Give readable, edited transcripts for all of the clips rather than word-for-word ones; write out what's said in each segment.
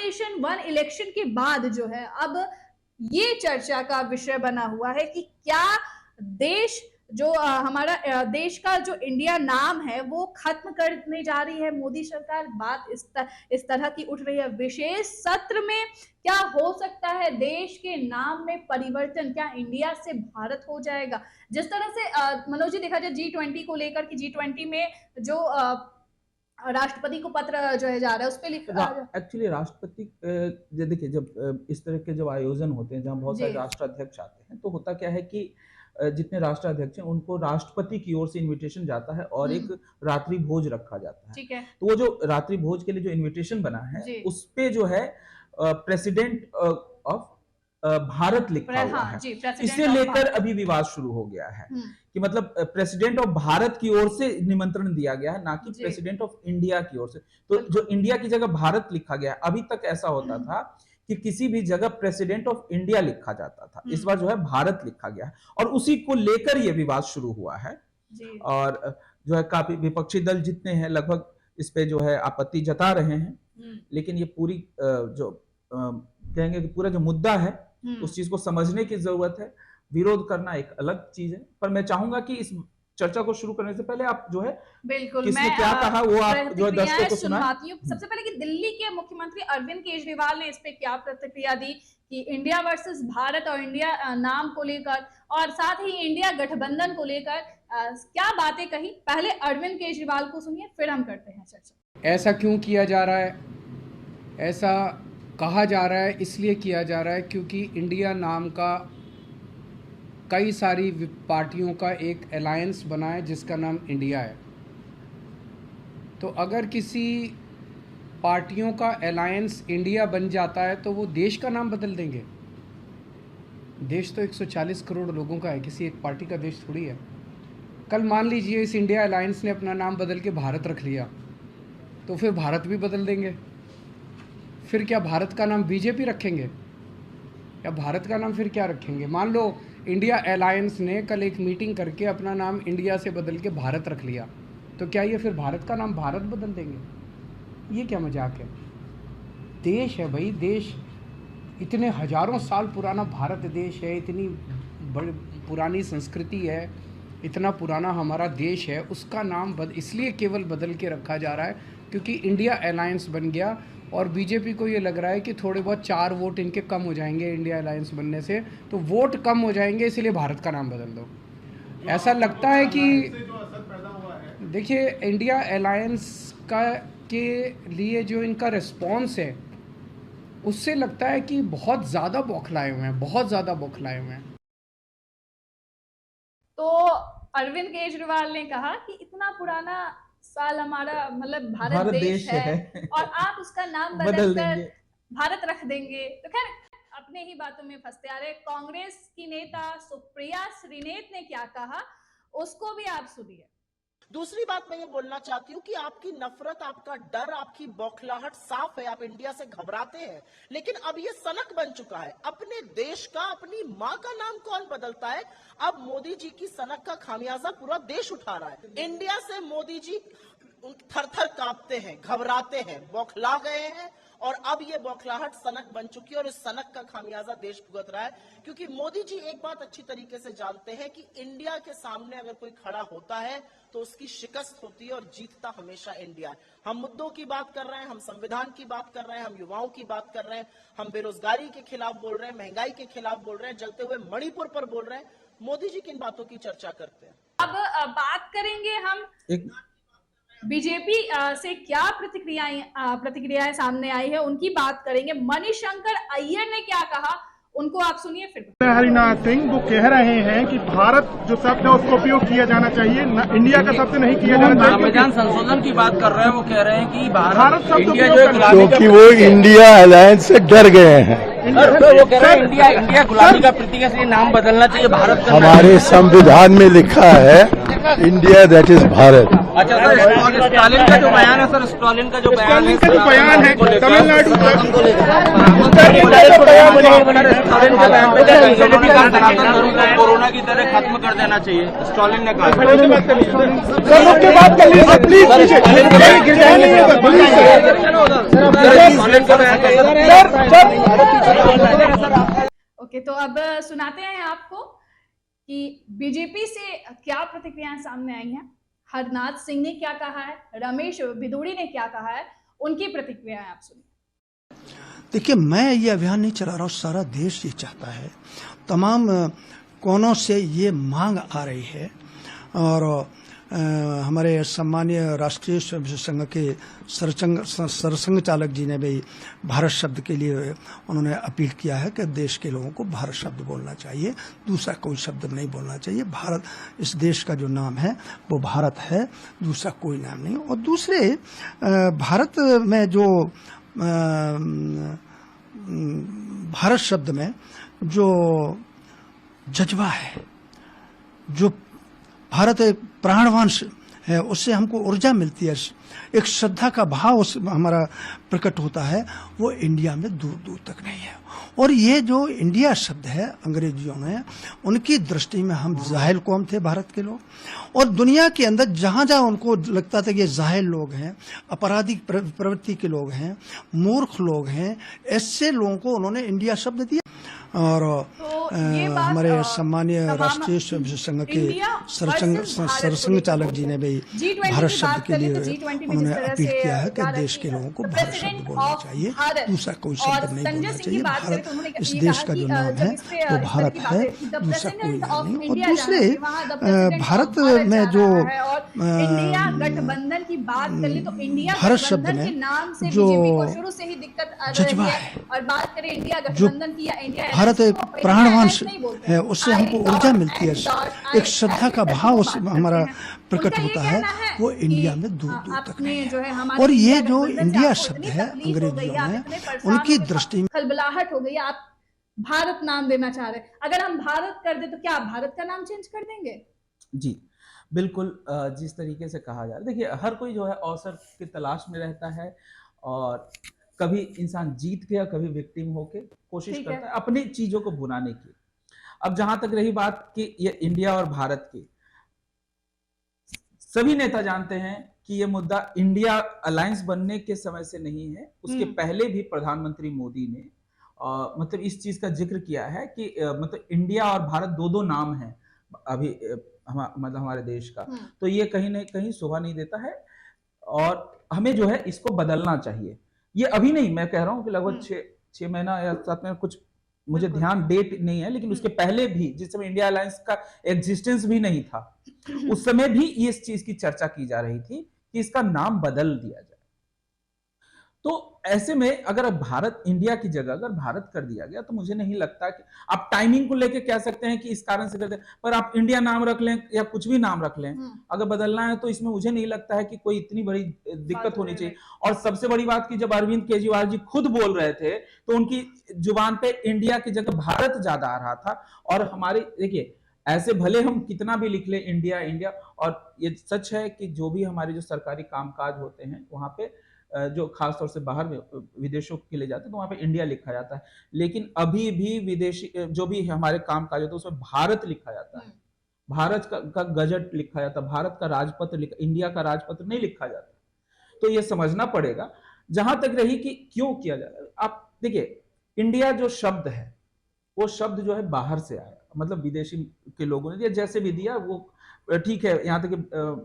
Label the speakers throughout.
Speaker 1: Nation one election के बाद जो है अब ये चर्चा का विषय बना हुआ है कि क्या देश जो हमारा देश का जो इंडिया नाम है वो खत्म करने जा रही है मोदी सरकार। बात इस तरह की उठ रही है। विशेष सत्र में क्या हो सकता है देश के नाम में परिवर्तन, क्या इंडिया से भारत हो जाएगा? जिस तरह से मनोज जी देखा जाए G20 को लेकर कि G20 में जो राष्ट्रपति को पत्र जो है जा रहा है उस पे
Speaker 2: एक्चुअली राष्ट्रपति देखिए जब इस तरह के जब आयोजन होते हैं जहाँ बहुत सारे राष्ट्राध्यक्ष आते हैं तो होता क्या है कि जितने राष्ट्राध्यक्ष हैं उनको राष्ट्रपति की ओर से इनविटेशन जाता है और एक रात्रि भोज रखा जाता है।
Speaker 1: ठीक है।
Speaker 2: तो वो जो रात्रि भोज के लिए जो इनविटेशन बना है उस पे जो है प्रेसिडेंट ऑफ भारत लिखा हुआ है। इसे लेकर अभी विवाद शुरू हो गया है कि मतलब प्रेसिडेंट ऑफ भारत की ओर से निमंत्रण दिया गया है, ना कि प्रेसिडेंट ऑफ इंडिया की ओर से। तो जो इंडिया की जगह भारत लिखा गया, अभी तक ऐसा होता था कि किसी भी जगह प्रेसिडेंट ऑफ इंडिया लिखा जाता था, इस बार जो है भारत लिखा गया है और उसी को लेकर यह विवाद शुरू हुआ है। और जो है काफी विपक्षी दल जितने हैं लगभग इस पे जो है आपत्ति जता रहे हैं, लेकिन ये पूरी जो कहेंगे कि पूरा जो मुद्दा है उस चीज को समझने की जरूरत है। विरोध करना एक अलग चीज है, पर मैं चाहूंगा कि इस चर्चा को शुरू करने से पहले आप जो है
Speaker 1: बिल्कुल
Speaker 2: किसने क्या कहा वो आप जो दर्शकों को सुनाएं।
Speaker 1: सबसे पहले कि दिल्ली के मुख्यमंत्री अरविंद केजरीवाल ने इस पे क्या प्रतिक्रिया दी कि इंडिया वर्सेस भारत और इंडिया नाम को लेकर और साथ ही इंडिया गठबंधन को लेकर क्या बातें कही। पहले अरविंद केजरीवाल को सुनिए, फिर हम करते हैं चर्चा।
Speaker 3: ऐसा क्यों किया जा रहा है? ऐसा कहा जा रहा है इसलिए किया जा रहा है क्योंकि इंडिया नाम का कई सारी पार्टियों का एक अलायंस बना है जिसका नाम इंडिया है। तो अगर किसी पार्टियों का अलायंस इंडिया बन जाता है तो वो देश का नाम बदल देंगे। देश तो 140 करोड़ लोगों का है, किसी एक पार्टी का देश थोड़ी है। कल मान लीजिए इस इंडिया अलायंस ने अपना नाम बदल के भारत रख लिया तो फिर भारत भी बदल देंगे। फिर क्या भारत का नाम बीजेपी रखेंगे या भारत का नाम फिर क्या रखेंगे? मान लो इंडिया अलायंस ने कल एक मीटिंग करके अपना नाम इंडिया से बदल के भारत रख लिया तो क्या ये फिर भारत का नाम भारत बदल देंगे? ये क्या मजाक है? देश है भाई, देश इतने हजारों साल पुराना भारत देश है, इतनी बड़ी पुरानी संस्कृति है, इतना पुराना हमारा देश है, उसका नाम इसलिए केवल बदल के रखा जा रहा है क्योंकि इंडिया अलायंस बन गया और बीजेपी को ये लग रहा है कि थोड़े बहुत 4 वोट इनके कम हो जाएंगे इंडिया अलायंस बनने से, तो वोट कम हो जाएंगे इसलिए भारत का नाम बदल दो। ऐसा लगता है कि देखिए इंडिया अलायंस का के लिए जो इनका रिस्पॉन्स है उससे लगता है कि बहुत ज़्यादा बौखलाए हुए हैं, बहुत ज़्यादा बौखलाए हुए हैं।
Speaker 1: तो अरविंद केजरीवाल ने कहा कि इतना पुराना साल हमारा मतलब भारत देश है और आप उसका नाम बदल कर भारत रख देंगे। तो खैर अपने ही बातों में फंसते आ रहे। कांग्रेस की नेता सुप्रिया श्रीनेत ने क्या कहा उसको भी आप सुनिए।
Speaker 4: दूसरी बात मैं ये बोलना चाहती हूँ कि आपकी नफरत, आपका डर, आपकी बौखलाहट साफ है। आप इंडिया से घबराते हैं, लेकिन अब ये सनक बन चुका है। अपने देश का, अपनी माँ का नाम कौन बदलता है? अब मोदी जी की सनक का खामियाजा पूरा देश उठा रहा है। इंडिया से मोदी जी थर थर कांपते हैं, घबराते हैं, बौखला गए हैं और अब ये बौखलाहट सनक बन चुकी है और इस सनक का खामियाजा देश भुगत रहा है। क्योंकि मोदी जी एक बात अच्छी तरीके से जानते हैं कि इंडिया के सामने अगर कोई खड़ा होता है तो उसकी शिकस्त होती है और जीतता हमेशा इंडिया है। हम मुद्दों की बात कर रहे हैं, हम संविधान की बात कर रहे हैं, हम युवाओं की बात कर रहे हैं, हम बेरोजगारी के खिलाफ बोल रहे हैं, महंगाई के खिलाफ बोल रहे हैं, जलते हुए मणिपुर पर बोल रहे हैं। मोदी जी किन बातों की चर्चा करते हैं?
Speaker 1: अब बात करेंगे हम बीजेपी से क्या प्रतिक्रियाएं सामने आई है उनकी बात करेंगे। मणिशंकर अय्यर ने क्या कहा उनको आप सुनिए फिर।
Speaker 5: हरिनाथ सिंह वो कह रहे हैं कि भारत जो शब्द है उसका उपयोग किया जाना चाहिए, इंडिया का शब्द नहीं किया जाना चाहिए।
Speaker 6: संविधान संशोधन की बात कर रहे हैं, वो कह रहे हैं कि भारत
Speaker 5: इंडिया
Speaker 7: क्योंकि वो इंडिया अलायंस से डर गए हैं।
Speaker 6: तो वो कह रहे हैं इंडिया गुलामी का प्रतीक है इसलिए नाम बदलना चाहिए भारत का।
Speaker 7: हमारे संविधान में लिखा है इंडिया दैट इज भारत।
Speaker 6: अच्छा सर, स्टालिन का जो बयान है सर, स्टालिन का जो बयान है
Speaker 5: तमिलनाडु
Speaker 6: कोरोना की तरह खत्म कर देना चाहिए, स्टालिन ने कहा।
Speaker 1: ओके, तो अब सुनाते हैं आपको कि बीजेपी से क्या प्रतिक्रियाएं सामने आई हैं। हरनाथ सिंह ने क्या कहा है, रमेश बिदूड़ी ने क्या कहा है, उनकी प्रतिक्रियाएं आप सुनिए।
Speaker 8: देखिए, मैं ये अभियान नहीं चला रहा हूँ, सारा देश ये चाहता है, तमाम कोनों से ये मांग आ रही है। और हमारे सम्मानीय राष्ट्रीय स्वयंसेवक संघ के सरसंघ चालक जी ने भी भारत शब्द के लिए उन्होंने अपील किया है कि देश के लोगों को भारत शब्द बोलना चाहिए, दूसरा कोई शब्द नहीं बोलना चाहिए। भारत, इस देश का जो नाम है वो भारत है, दूसरा कोई नाम नहीं। और दूसरे, भारत में जो भारत शब्द में जो जज्बा है, जो भारत एक प्राणवान है, उससे हमको ऊर्जा मिलती है, एक श्रद्धा का भाव हमारा प्रकट होता है, वो इंडिया में दूर दूर तक नहीं है। और ये जो इंडिया शब्द है, अंग्रेजियों ने, उनकी दृष्टि में हम जाहिल कौम थे भारत के लोग, और दुनिया के अंदर जहां जहां उनको लगता था कि ये जाहिल लोग हैं, आपराधिक प्रवृत्ति के लोग हैं, मूर्ख लोग हैं, ऐसे लोगों को उन्होंने इंडिया शब्द दिया। और हमारे सम्मानीय राष्ट्रीय स्वयंसेवक संघ के सरसंघ चालक जी ने भी भारत शब्द के लिए उन्होंने अपील किया है कि देश के लोगों को भारत शब्द बोलना चाहिए, दूसरा कोई शब्द नहीं बोलना चाहिए। भारत, इस देश का जो नाम है वो भारत है, दूसरा कोई नाम नहीं। और दूसरे, भारत में जो
Speaker 1: गठबंधन की बात कर ले तो इंडिया
Speaker 8: भारत शब्द में जो
Speaker 1: शुरू से ही दिक्कत
Speaker 8: जज्बा है,
Speaker 1: और बात करें इंडिया गठबंधन की या इंडिया,
Speaker 8: भारत एक प्राणवान है, उससे हमको ऊर्जा मिलती है, एक श्रद्धा का भाव हमारा प्रकट होता है, वो इंडिया में दूर दूर तक नहीं है। और ये जो इंडिया शब्द है, अंग्रेजियों में, उनकी दृष्टि में
Speaker 1: खलबलाहट हो गई। आप भारत नाम देना चाह रहे हैं, अगर हम भारत कर दे तो क्या आप भारत का नाम चेंज कर देंगे?
Speaker 2: जी बिल्कुल, जिस तरीके से कहा जा रहा है, देखिए हर कोई जो है अवसर की तलाश में रहता है, और कभी इंसान जीत के या कभी विक्टिम होके कोशिश करता है अपनी चीजों को भुनाने की। अब जहां तक रही बात कि ये इंडिया और भारत की, सभी नेता जानते हैं कि ये मुद्दा इंडिया अलायंस बनने के समय से नहीं है, उसके पहले भी प्रधानमंत्री मोदी ने मतलब इस चीज का जिक्र किया है कि मतलब इंडिया और भारत दो दो नाम है अभी मतलब हमारे देश का, तो ये कहीं ना कहीं शोभा नहीं देता है, और हमें जो है इसको बदलना चाहिए। ये अभी नहीं, मैं कह रहा हूँ कि लगभग 6 महीना या 7 महीना, कुछ मुझे ध्यान डेट नहीं है, लेकिन उसके पहले भी, जिस समय इंडिया अलायंस का एग्जिस्टेंस भी नहीं था, उस समय भी इस चीज की चर्चा की जा रही थी कि इसका नाम बदल दिया जाए। तो ऐसे में अगर भारत, इंडिया की जगह अगर भारत कर दिया गया, तो मुझे नहीं लगता कि आप टाइमिंग को लेके कह सकते हैं कि इस कारण से करते हैं, पर आप इंडिया नाम रख लें या कुछ भी नाम रख लें, अगर बदलना है तो इसमें मुझे नहीं लगता है कि कोई इतनी बड़ी दिक्कत होनी चाहिए। और सबसे बड़ी बात की, जब अरविंद केजरीवाल जी खुद बोल रहे थे तो उनकी जुबान पे इंडिया की जगह भारत ज्यादा आ रहा था। और हमारे, देखिए, ऐसे भले हम कितना भी लिख ले इंडिया इंडिया, और ये सच है कि जो भी हमारे जो सरकारी कामकाज होते हैं वहां पे जो खासतौर से बाहर में विदेशों के लिए जाते हैं तो वहां पे इंडिया लिखा जाता है, लेकिन अभी भी विदेशी जो भी हमारे काम काज होते हैं उसमें भारत लिखा जाता है, भारत का गजट लिखा जाता है, भारत का राजपत्र लिखा, इंडिया का राजपत्र नहीं लिखा जाता। तो ये समझना पड़ेगा। जहां तक रही कि क्यों किया जा रहा है, आप देखिए, इंडिया जो शब्द है वो शब्द जो है बाहर से आया, मतलब विदेशी के लोगों ने दिया, जैसे भी दिया वो ठीक है, यहाँ तक कि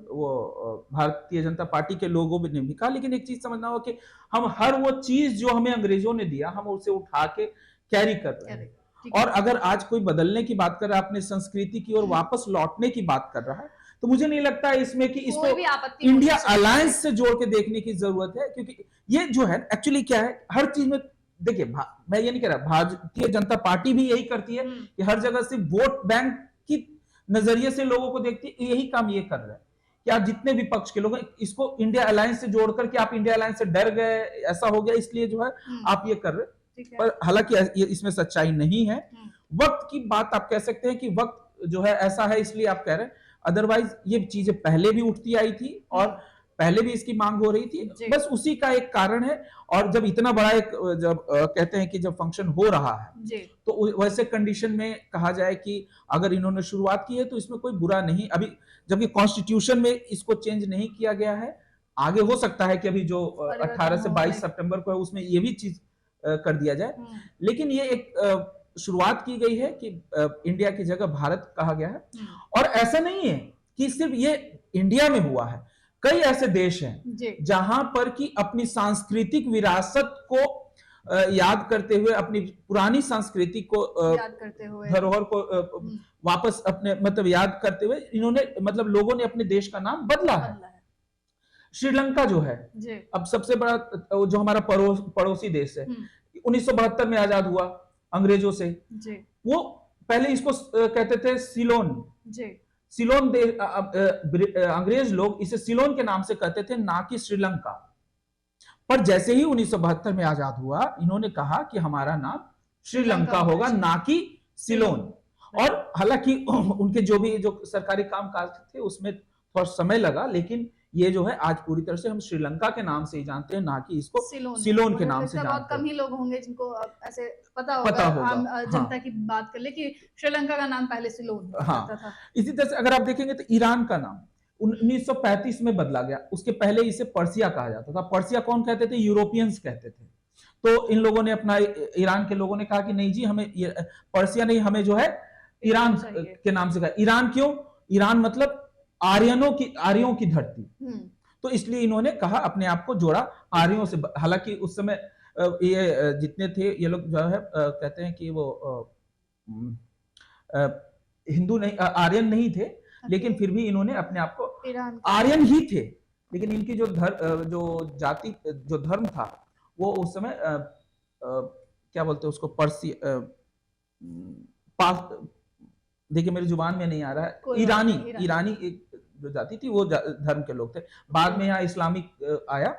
Speaker 2: वो भारतीय जनता पार्टी के लोगों ने भी कहा, लेकिन एक चीज समझना होगा कि हम हर वो चीज जो हमें अंग्रेजों ने दिया, हम उसे उठा के कैरी कर रहे हैं। और अगर आज कोई बदलने की बात कर रहा है, अपने संस्कृति की ओर वापस लौटने की बात कर रहा है, तो मुझे नहीं लगता है इसमें कि इसको इंडिया अलायंस से जोड़ के देखने की जरूरत है। क्योंकि ये जो है एक्चुअली क्या है, हर चीज में देखिए, मैं ये नहीं कह रहा, भारतीय जनता पार्टी भी यही करती है कि हर जगह से वोट बैंक की नजरिए से लोगों को देखती है, यही काम ये कर रहा है कि आप जितने विपक्ष के लोग हैं इसको इंडिया अलायंस से जोड़कर कि आप इंडिया अलायंस से डर गए, ऐसा हो गया, इसलिए जो है आप ये कर रहे हैं। पर हालांकि ये इसमें सच्चाई नहीं है। वक्त की बात आप कह सकते हैं कि वक्त जो है ऐसा है इसलिए आप कह रहे हैं, अदरवाइज ये चीजें पहले भी उठती आई थी और पहले भी इसकी मांग हो रही थी, बस उसी का एक कारण है। और जब इतना बड़ा एक जब कहते हैं कि जब फंक्शन हो रहा है तो वैसे कंडीशन में कहा जाए कि अगर इन्होंने शुरुआत की है तो इसमें कोई बुरा नहीं, अभी जबकि कॉन्स्टिट्यूशन में इसको चेंज नहीं किया गया है, आगे हो सकता है कि अभी जो 18 से 22 सितंबर को है उसमें ये भी चीज कर दिया जाए, लेकिन ये एक शुरुआत की गई है कि इंडिया की जगह भारत कहा गया है। और ऐसा नहीं है कि सिर्फ ये इंडिया में हुआ है, कई ऐसे देश हैं जहां पर कि अपनी सांस्कृतिक विरासत को याद करते हुए, अपनी पुरानी संस्कृति को
Speaker 1: याद करते हुए,
Speaker 2: धरोहर को वापस अपने मतलब याद करते हुए इन्होंने मतलब लोगों ने अपने देश का नाम बदला है। श्रीलंका जो है अब सबसे बड़ा जो हमारा पड़ोसी देश है, 1972 में आजाद हुआ अंग्रेजों से, वो पहले इसको कहते थे सिलोन। सिलोन अंग्रेज लोग इसे सिलोन के नाम से कहते थे, ना कि श्रीलंका। पर जैसे ही 1972 में आजाद हुआ, इन्होंने कहा कि हमारा नाम श्रीलंका होगा, ना कि सिलोन। और हालांकि उनके जो भी जो सरकारी कामकाज थे उसमें थोड़ा समय लगा, लेकिन ये जो है आज पूरी तरह से हम श्रीलंका के नाम से ही जानते हैं, ना कि इसको सिलोन के नाम से जानते हैं।
Speaker 1: बहुत कम ही लोग होंगे जिनको ऐसे पता होगा आम जनता की बात कर ले कि श्रीलंका का नाम पहले सिलोन था।
Speaker 2: इसी तरह से अगर आप देखेंगे तो ईरान का नाम 1935 में बदला गया, उसके पहले इसे पर्सिया कहा जाता था। पर्सिया कौन कहते थे? यूरोपियंस कहते थे। तो इन लोगों ने अपना, ईरान के लोगों ने कहा कि नहीं जी, हमें पर्सिया नहीं, हमें जो है ईरान के नाम से कहा। ईरान क्यों? ईरान मतलब आर्यों की धरती, तो इसलिए इन्होंने कहा, अपने आप को जोड़ा आर्यों से। हालांकि उस समय ये जितने थे ये लोग जो है कहते हैं कि वो हिंदू नहीं, आर्यन नहीं थे, लेकिन फिर भी इन्होंने अपने आप को आर्यन ही थे, लेकिन इनकी जो जाति जो धर्म था वो उस समय क्या बोलते हैं उसको, देखिए मेरी जुबान में नहीं आ रहा है, ईरानी एक जो जाति थी वो धर्म के लोग थे। बाद में यहाँ इस्लामिक आया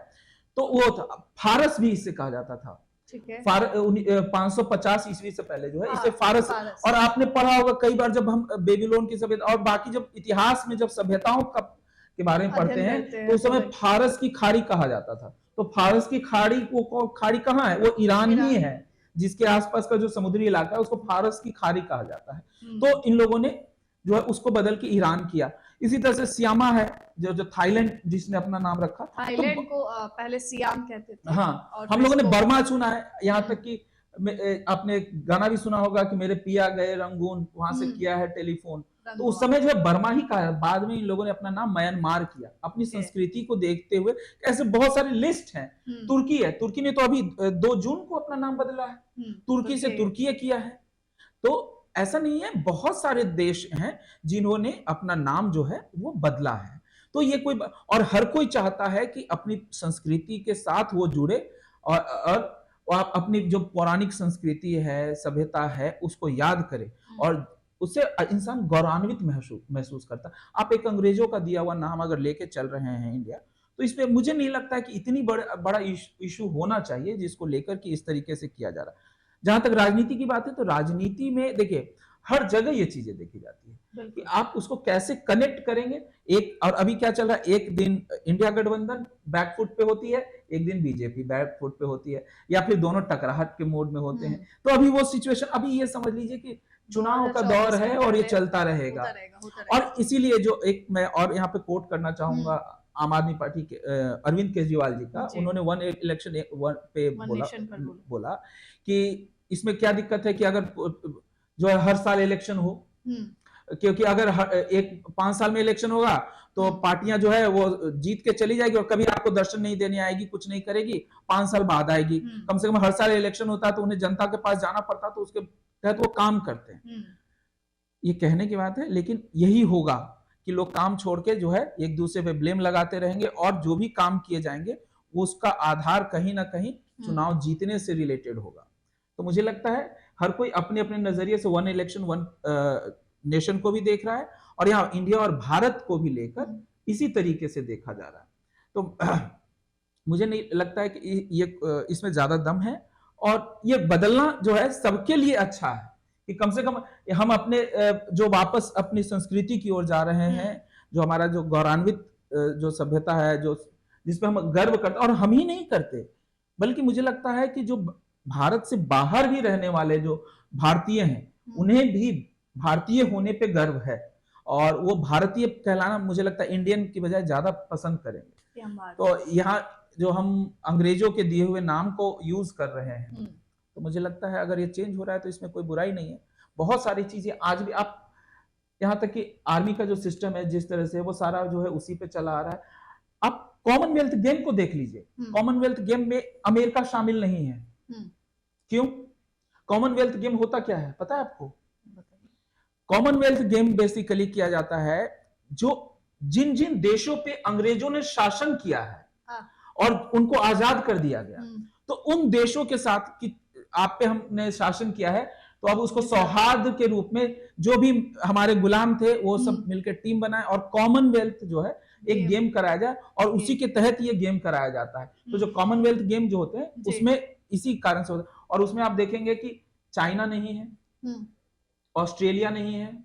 Speaker 2: तो वो था। फारस भी इससे कहा जाता था। 550 ईस्वी से पहले जो है इसे फारस। और आपने पढ़ा होगा कई बार जब हम बेबीलोन की सभ्यता और बाकी जब इतिहास में जब सभ्यताओं के बारे में पढ़ते हैं तो उस समय फारस की खाड़ी कहा जाता था। तो फारस की खाड़ी खाड़ी कहाँ है? वो ईरान ही है, जिसके आसपास का जो समुद्री इलाका है उसको फारस की खाड़ी कहा जाता है। तो इन लोगों ने जो है उसको बदल के ईरान किया। इसी तरह से सियामा है जो थाईलैंड जिसने अपना नाम रखा,
Speaker 1: थाईलैंड को पहले सियाम कहते थे।
Speaker 2: हाँ, हम लोगों ने बर्मा चुना है, यहाँ तक कि आपने गाना भी सुना होगा कि मेरे पिया गए रंगून, वहां से किया है टेलीफोन। तो उस समय जो है बर्मा ही कहा है, बाद में इन लोगों ने अपना नाम म्यांमार किया अपनी संस्कृति को देखते हुए। ऐसे बहुत सारे लिस्ट हैं। तुर्की है, तुर्की ने तो अभी 2 जून को अपना नाम बदला है, तुर्की से तुर्की किया है। तो ऐसा नहीं है, बहुत सारे देश हैं जिन्होंने अपना नाम जो है वो बदला है। तो ये कोई, और हर कोई चाहता है कि अपनी संस्कृति के साथ वो जुड़े और अपनी जो पौराणिक संस्कृति है, सभ्यता है, उसको याद करे, और उससे इंसान गौरवान्वित महसूस करता। आप एक अंग्रेजों का दिया हुआ नाम अगर लेके चल रहे हैं इंडिया, तो इसमें मुझे नहीं लगता है कि इतनी बड़ा इशू होना चाहिए जिसको लेकर कि इस तरीके से किया जा रहा है। जहां तक राजनीति की बात है तो राजनीति में देखिए हर जगह ये चीजें देखी जाती है कि आप उसको कैसे कनेक्ट करेंगे। और अभी क्या चल रहा है, एक दिन इंडिया गठबंधन बैकफुट पे होती है, एक दिन बीजेपी बैकफुट पे होती है, या फिर दोनों टकराहट के मोड में होते हैं। तो अभी वो सिचुएशन, अभी ये समझ लीजिए कि चुनाव का दौर है और ये चलता रहेगा। और इसीलिए जो एक मैं और यहाँ पे कोट करना चाहूंगा आम आदमी पार्टी के अरविंद केजरीवाल जी का, उन्होंने वन इलेक्शन पे बोला कि इसमें क्या दिक्कत है कि अगर जो है हर साल इलेक्शन हो, क्योंकि अगर 5 साल में इलेक्शन होगा तो पार्टियां जो है वो जीत के चली जाएगी और कभी आपको दर्शन नहीं देने आएगी, कुछ नहीं करेगी, 5 साल बाद आएगी। कम से कम हर साल इलेक्शन होता है तो उन्हें जनता के पास जाना पड़ता, तो उसके तहत वो काम करते हैं। ये कहने की बात है, लेकिन यही होगा कि लोग काम छोड़ के जो है एक दूसरे पे ब्लेम लगाते रहेंगे, और जो भी काम किए जाएंगे उसका आधार कहीं ना कहीं चुनाव जीतने से रिलेटेड होगा। तो मुझे लगता है हर कोई अपने अपने नजरिए से वन इलेक्शन वन नेशन को भी देख रहा है, और यहाँ इंडिया और भारत को भी लेकर इसी तरीके से देखा जा रहा है। तो मुझे नहीं लगता है कि ये इसमें ज्यादा दम है, और ये बदलना जो है सबके लिए अच्छा है कि कम से कम हम अपने जो वापस अपनी संस्कृति की ओर जा रहे हैं, जो हमारा जो गौरवान्वित जो सभ्यता है, जो जिस पे हम गर्व करते, और हम ही नहीं करते बल्कि मुझे लगता है कि जो भारत से बाहर भी रहने वाले जो भारतीय हैं, उन्हें भी भारतीय होने पे गर्व है, और वो भारतीय कहलाना मुझे लगता है इंडियन की बजाय ज्यादा पसंद करेंगे। तो यहाँ जो हम अंग्रेजों के दिए हुए नाम को यूज कर रहे हैं, तो मुझे लगता है अगर ये चेंज हो रहा है तो इसमें कोई बुराई नहीं है। बहुत सारी चीजें आज भी आप, यहाँ तक कि आर्मी का जो सिस्टम है जिस तरह से, वो सारा जो है उसी पे चला आ रहा है। आप कॉमनवेल्थ गेम को देख लीजिए, कॉमनवेल्थ गेम में अमेरिका शामिल नहीं है। क्यों? कॉमनवेल्थ गेम होता क्या है पता है आपको? कॉमनवेल्थ गेम बेसिकली किया जाता है जो जिन जिन देशों पे अंग्रेजों ने शासन किया है और उनको आजाद कर दिया गया, तो उन देशों के साथ कि आप पे हमने शासन किया है, तो अब उसको सौहार्द के रूप में जो भी हमारे गुलाम थे वो सब मिलकर टीम बनाए और कॉमनवेल्थ जो है एक गेम कराया जाए, और उसी के तहत ये गेम कराया जाता है। तो जो कॉमनवेल्थ गेम जो होते हैं उसमें इसी कारण से होता है। और उसमें आप देखेंगे कि चाइना नहीं है, ऑस्ट्रेलिया नहीं है,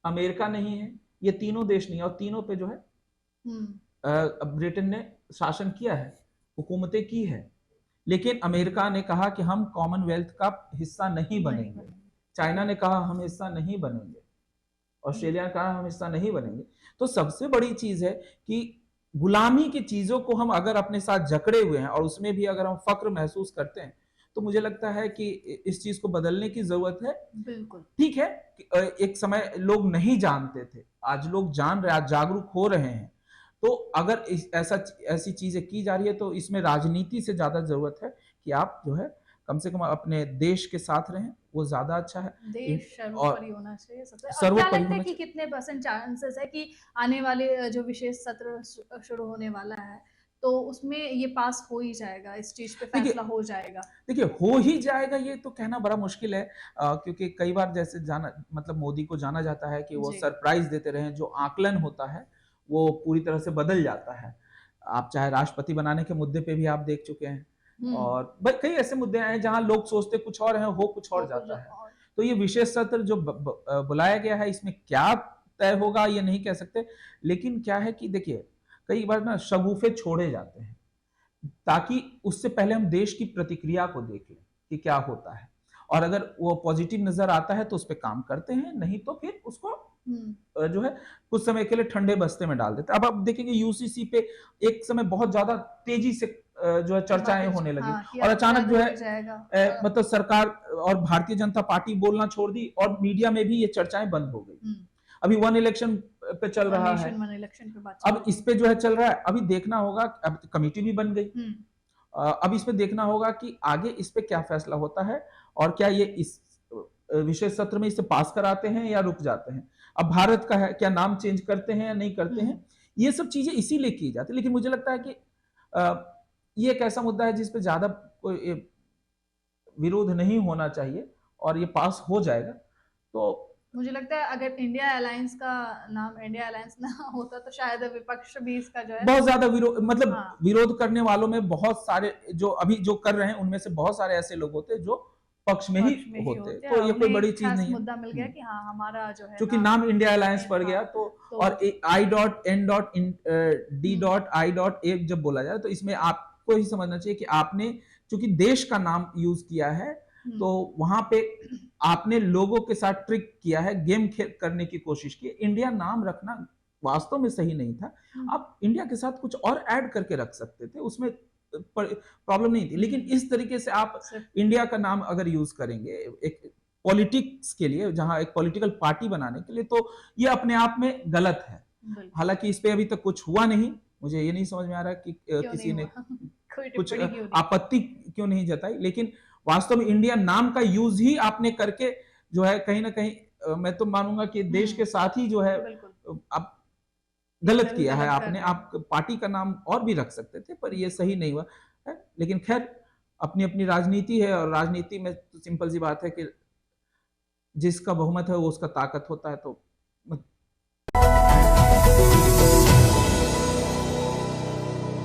Speaker 2: अमेरिका नहीं है, ये तीनों देश नहीं है, और तीनों पे जो है ब्रिटेन ने शासन किया है, हुकूमतें की है। लेकिन अमेरिका ने कहा कि हम कॉमनवेल्थ का हिस्सा नहीं बनेंगे, चाइना ने कहा हम हिस्सा नहीं बनेंगे, ऑस्ट्रेलिया ने कहा हम हिस्सा नहीं बनेंगे। तो सबसे बड़ी चीज है कि गुलामी की चीजों को हम अगर अपने साथ जकड़े हुए हैं और उसमें भी अगर हम फक्र महसूस करते हैं, तो मुझे लगता है कि इस चीज को बदलने की जरूरत है।
Speaker 1: बिल्कुल
Speaker 2: ठीक है, एक समय लोग नहीं जानते थे, आज लोग जान रहे, आज जागरूक हो रहे हैं। तो अगर ऐसी चीजें की जा रही है, तो इसमें राजनीति से ज्यादा जरूरत है कि आप जो है कम से कम अपने देश के साथ रहें, वो ज्यादा अच्छा है।
Speaker 1: देश सर्वोपरि होना चाहिए सबसे। और क्या लगता है कि कितने % चांसेस है कि आने वाले जो विशेष सत्र शुरू होने वाला है, तो उसमें ये पास हो ही जाएगा, इस चीज पे फैसला हो जाएगा?
Speaker 2: देखिए, हो ही जाएगा ये तो कहना बड़ा मुश्किल है, क्योंकि कई बार जैसे जाना, मतलब मोदी को जाना जाता है कि वो सरप्राइज देते रहे, जो आकलन होता है वो पूरी तरह से बदल जाता है। आप चाहे राष्ट्रपति बनाने के मुद्दे पे भी आप देख चुके हैं, और भाई कई ऐसे मुद्दे हैं जहां लोग सोचते कुछ और है, हो कुछ और जाता है। तो ये विशेष सत्र जो बुलाया गया है, इसमें क्या तय होगा ये नहीं कह सकते, लेकिन क्या है कि देखिए कई बार ना शगुफे छोड़े जाते हैं, ताकि उससे पहले हम देश की प्रतिक्रिया को देख लें कि क्या होता है, और अगर वो पॉजिटिव नजर आता है तो उस पर काम करते हैं, नहीं तो फिर उसको जो है कुछ समय के लिए ठंडे बस्ते में डाल देते हैं। अब आप देखेंगे यूसीसी पे एक समय बहुत ज्यादा तेजी से जो है चर्चाएं होने लगी, और अचानक जो है मतलब सरकार और भारतीय जनता पार्टी बोलना छोड़ दी, और मीडिया में भी ये चर्चाएं बंद हो गई। अभी वन इलेक्शन पे चल रहा है, अब इस पे जो है चल रहा है, अभी देखना होगा, अब कमेटी भी बन गई, अब इस पे देखना होगा कि आगे इस पे क्या फैसला होता है, और क्या ये इस विशेष सत्र में इसे पास कराते हैं या रुक जाते हैं। अब भारत का है, क्या नाम चेंज करते हैं या नहीं करते हैं, ये सब चीजें इसीलिए की जाती है। लेकिन मुझे लगता है कि ये एक ऐसा मुद्दा है जिस पे ज्यादा कोई विरोध नहीं होना चाहिए, और ये पास हो जाएगा। तो
Speaker 1: मुझे लगता है अगर इंडिया अलायंस का नाम इंडिया अलायंस ना होता तो शायद विपक्ष भी इसका जो है
Speaker 2: बहुत ज्यादा विरोध करने वालों में बहुत सारे जो अभी जो कर रहे हैं, उनमें से बहुत सारे ऐसे लोग होते जो पक्ष में ही होते। तो ये कोई बड़ी चीज नहीं है,
Speaker 1: मुद्दा मिल गया कि हाँ हमारा जो है
Speaker 2: क्योंकि नाम इंडिया अलायंस पड़ गया, तो और I.N.D.I.A जब बोला जाए तो इसमें आपको ही समझना चाहिए कि आपने चूंकि देश का नाम यूज किया है, तो वहां पे आपने लोगों के साथ ट्रिक किया है, गेम करने की कोशिश की। इंडिया नाम रखना वास्तव में सही नहीं था, आप इंडिया के साथ कुछ और ऐड करके रख सकते थे, उसमें प्रॉब्लम नहीं थी। लेकिन इस तरीके से आप इंडिया का नाम अगर यूज करेंगे एक पॉलिटिक्स के लिए, जहां एक पॉलिटिकल पार्टी बनाने के लिए, तो ये अपने आप में गलत है। हालांकि इस पे अभी तक कुछ हुआ नहीं, मुझे ये नहीं समझ में आ रहा कि किसी ने कुछ आपत्ति क्यों नहीं जताई, लेकिन वास्तव में इंडिया नाम का यूज ही आपने करके जो है कहीं ना कहीं मैं तो मानूंगा कि देश के साथ ही जो है आप गलत किया है आपने। आप पार्टी का नाम और भी रख सकते थे, पर ये सही नहीं हुआ है। लेकिन खैर अपनी अपनी राजनीति है, और राजनीति में तो सिंपल सी बात है कि जिसका बहुमत है वो उसका ताकत होता है। तो